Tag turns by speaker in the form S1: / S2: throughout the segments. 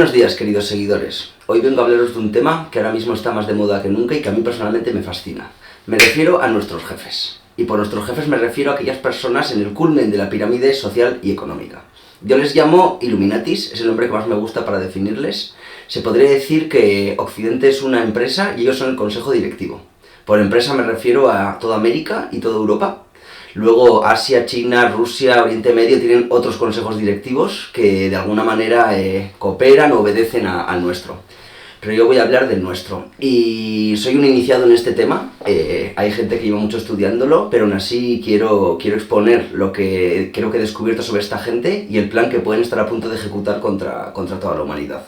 S1: Buenos días, queridos seguidores. Hoy vengo a hablaros de un tema que ahora mismo está más de moda que nunca y que a mí personalmente me fascina. Me refiero a nuestros jefes. Y por nuestros jefes me refiero a aquellas personas en el culmen de la pirámide social y económica. Yo les llamo Illuminatis, es el nombre que más me gusta para definirles. Se podría decir que Occidente es una empresa y ellos son el consejo directivo. Por empresa me refiero a toda América y toda Europa. Luego Asia, China, Rusia, Oriente Medio tienen otros consejos directivos que de alguna manera cooperan o obedecen al nuestro. Pero yo voy a hablar del nuestro. Y soy un iniciado en este tema. Hay gente que lleva mucho estudiándolo, pero aún así quiero exponer lo que creo que he descubierto sobre esta gente y el plan que pueden estar a punto de ejecutar contra toda la humanidad.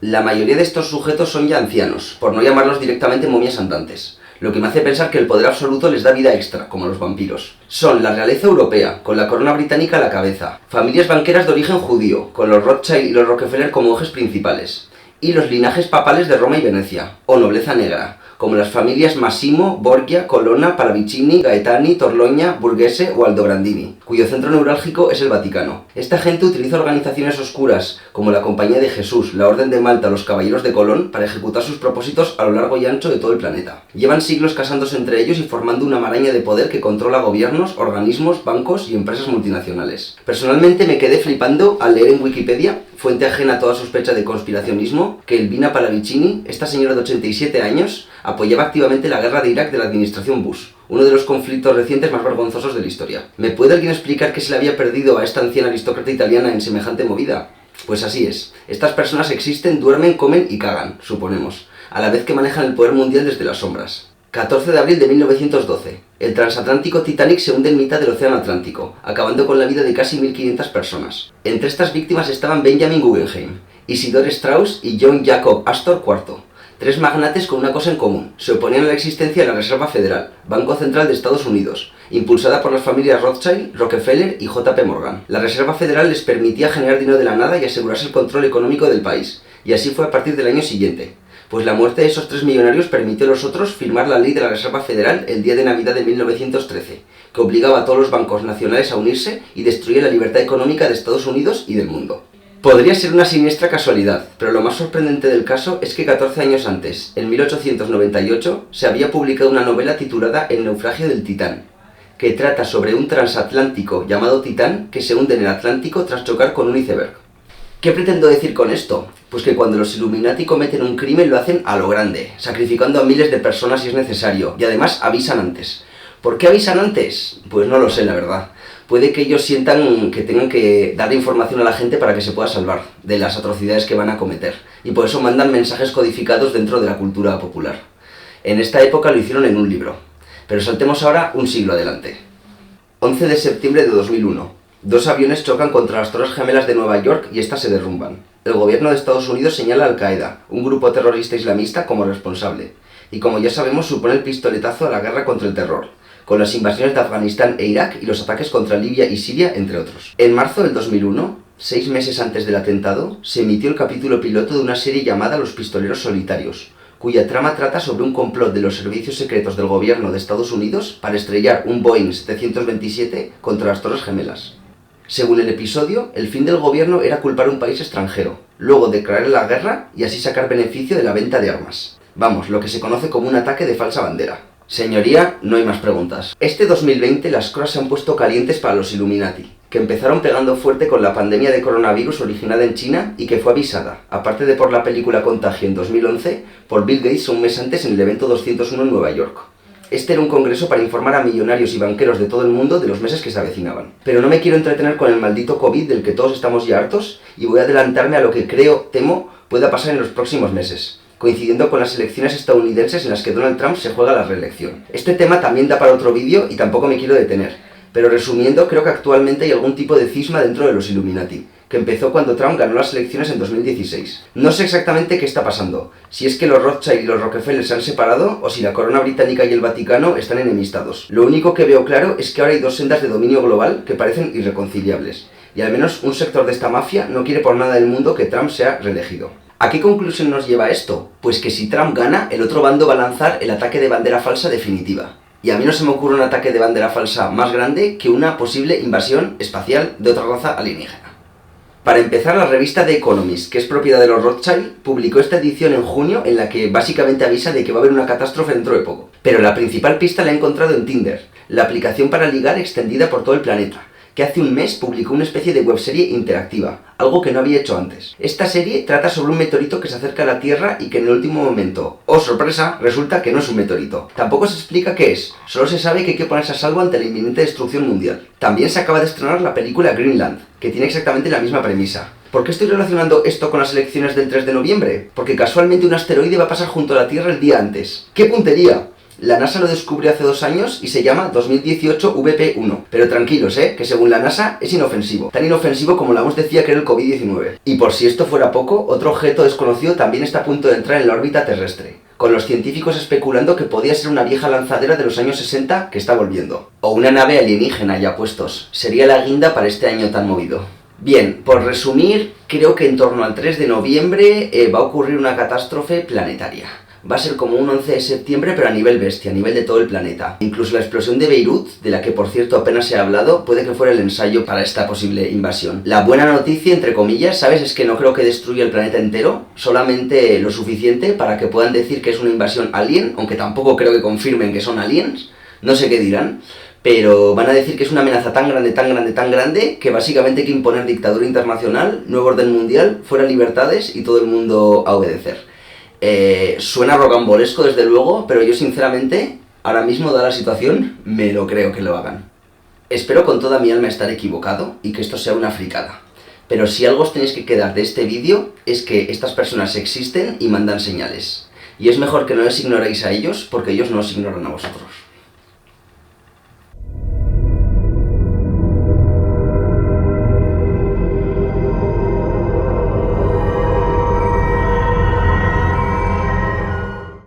S1: La mayoría de estos sujetos son ya ancianos, por no llamarlos directamente momias andantes. Lo que me hace pensar que el poder absoluto les da vida extra, como los vampiros. Son la realeza europea, con la corona británica a la cabeza, familias banqueras de origen judío, con los Rothschild y los Rockefeller como ejes principales, y los linajes papales de Roma y Venecia, o nobleza negra, como las familias Massimo, Borgia, Colonna, Pallavicini, Gaetani, Torloña, Borghese o Aldobrandini, cuyo centro neurálgico es el Vaticano. Esta gente utiliza organizaciones oscuras, como la Compañía de Jesús, la Orden de Malta o los Caballeros de Colón, para ejecutar sus propósitos a lo largo y ancho de todo el planeta. Llevan siglos casándose entre ellos y formando una maraña de poder que controla gobiernos, organismos, bancos y empresas multinacionales. Personalmente me quedé flipando al leer en Wikipedia, fuente ajena a toda sospecha de conspiracionismo, que Elvina Pallavicini, esta señora de 87 años, apoyaba activamente la guerra de Irak de la administración Bush, uno de los conflictos recientes más vergonzosos de la historia. ¿Me puede alguien explicar qué se le había perdido a esta anciana aristócrata italiana en semejante movida? Pues así es. Estas personas existen, duermen, comen y cagan, suponemos, a la vez que manejan el poder mundial desde las sombras. 14 de abril de 1912. El transatlántico Titanic se hunde en mitad del océano Atlántico, acabando con la vida de casi 1500 personas. Entre estas víctimas estaban Benjamin Guggenheim, Isidore Strauss y John Jacob Astor IV. Tres magnates con una cosa en común: se oponían a la existencia de la Reserva Federal, Banco Central de Estados Unidos, impulsada por las familias Rothschild, Rockefeller y JP Morgan. La Reserva Federal les permitía generar dinero de la nada y asegurarse el control económico del país, y así fue a partir del año siguiente, pues la muerte de esos tres millonarios permitió a los otros firmar la ley de la Reserva Federal el día de Navidad de 1913, que obligaba a todos los bancos nacionales a unirse y destruía la libertad económica de Estados Unidos y del mundo. Podría ser una siniestra casualidad, pero lo más sorprendente del caso es que 14 años antes, en 1898, se había publicado una novela titulada El naufragio del Titán, que trata sobre un transatlántico llamado Titán que se hunde en el Atlántico tras chocar con un iceberg. ¿Qué pretendo decir con esto? Pues que cuando los Illuminati cometen un crimen lo hacen a lo grande, sacrificando a miles de personas si es necesario, y además avisan antes. ¿Por qué avisan antes? Pues no lo sé, la verdad. Puede que ellos sientan que tengan que dar información a la gente para que se pueda salvar de las atrocidades que van a cometer, y por eso mandan mensajes codificados dentro de la cultura popular. En esta época lo hicieron en un libro, pero saltemos ahora un siglo adelante. 11 de septiembre de 2001. Dos aviones chocan contra las Torres Gemelas de Nueva York y estas se derrumban. El gobierno de Estados Unidos señala a Al-Qaeda, un grupo terrorista islamista, como responsable, y como ya sabemos supone el pistoletazo a la guerra contra el terror, con las invasiones de Afganistán e Irak y los ataques contra Libia y Siria, entre otros. En marzo del 2001, 6 meses antes del atentado, se emitió el capítulo piloto de una serie llamada Los Pistoleros Solitarios, cuya trama trata sobre un complot de los servicios secretos del gobierno de Estados Unidos para estrellar un Boeing 727 contra las Torres Gemelas. Según el episodio, el fin del gobierno era culpar a un país extranjero, luego declarar la guerra y así sacar beneficio de la venta de armas. Vamos, lo que se conoce como un ataque de falsa bandera. Señoría, no hay más preguntas. Este 2020 las cosas se han puesto calientes para los Illuminati, que empezaron pegando fuerte con la pandemia de coronavirus originada en China y que fue avisada, aparte de por la película Contagio en 2011, por Bill Gates un mes antes en el evento 201 en Nueva York. Este era un congreso para informar a millonarios y banqueros de todo el mundo de los meses que se avecinaban. Pero no me quiero entretener con el maldito COVID del que todos estamos ya hartos y voy a adelantarme a lo que temo pueda pasar en los próximos meses, coincidiendo con las elecciones estadounidenses en las que Donald Trump se juega la reelección. Este tema también da para otro vídeo y tampoco me quiero detener, pero resumiendo, creo que actualmente hay algún tipo de cisma dentro de los Illuminati, que empezó cuando Trump ganó las elecciones en 2016. No sé exactamente qué está pasando, si es que los Rothschild y los Rockefeller se han separado o si la corona británica y el Vaticano están enemistados. Lo único que veo claro es que ahora hay dos sendas de dominio global que parecen irreconciliables, y al menos un sector de esta mafia no quiere por nada del mundo que Trump sea reelegido. ¿A qué conclusión nos lleva esto? Pues que si Trump gana, el otro bando va a lanzar el ataque de bandera falsa definitiva. Y a mí no se me ocurre un ataque de bandera falsa más grande que una posible invasión espacial de otra raza alienígena. Para empezar, la revista The Economist, que es propiedad de los Rothschild, publicó esta edición en junio en la que básicamente avisa de que va a haber una catástrofe dentro de poco. Pero la principal pista la he encontrado en Tinder, la aplicación para ligar extendida por todo el planeta, que hace un mes publicó una especie de webserie interactiva, algo que no había hecho antes. Esta serie trata sobre un meteorito que se acerca a la Tierra y que en el último momento, ¡oh sorpresa!, resulta que no es un meteorito. Tampoco se explica qué es, solo se sabe que hay que ponerse a salvo ante la inminente destrucción mundial. También se acaba de estrenar la película Greenland, que tiene exactamente la misma premisa. ¿Por qué estoy relacionando esto con las elecciones del 3 de noviembre? Porque casualmente un asteroide va a pasar junto a la Tierra el día antes. ¡Qué puntería! La NASA lo descubrió hace 2 años y se llama 2018 VP1. Pero tranquilos, que según la NASA es inofensivo. Tan inofensivo como la OMS decía que era el COVID-19. Y por si esto fuera poco, otro objeto desconocido también está a punto de entrar en la órbita terrestre, con los científicos especulando que podía ser una vieja lanzadera de los años 60 que está volviendo. O una nave alienígena ya puestos. Sería la guinda para este año tan movido. Bien, por resumir, creo que en torno al 3 de noviembre va a ocurrir una catástrofe planetaria. Va a ser como un 11 de septiembre, pero a nivel bestia, a nivel de todo el planeta. Incluso la explosión de Beirut, de la que por cierto apenas se ha hablado, puede que fuera el ensayo para esta posible invasión. La buena noticia, entre comillas, ¿sabes?, es que no creo que destruya el planeta entero, solamente lo suficiente para que puedan decir que es una invasión alien, aunque tampoco creo que confirmen que son aliens, no sé qué dirán, pero van a decir que es una amenaza tan grande, tan grande, tan grande, que básicamente hay que imponer dictadura internacional, nuevo orden mundial, fuera libertades y todo el mundo a obedecer. Suena rocambolesco desde luego, pero yo sinceramente, ahora mismo dada la situación, me lo creo que lo hagan. Espero con toda mi alma estar equivocado y que esto sea una fricada. Pero si algo os tenéis que quedar de este vídeo es que estas personas existen y mandan señales. Y es mejor que no les ignoréis a ellos porque ellos no os ignoran a vosotros.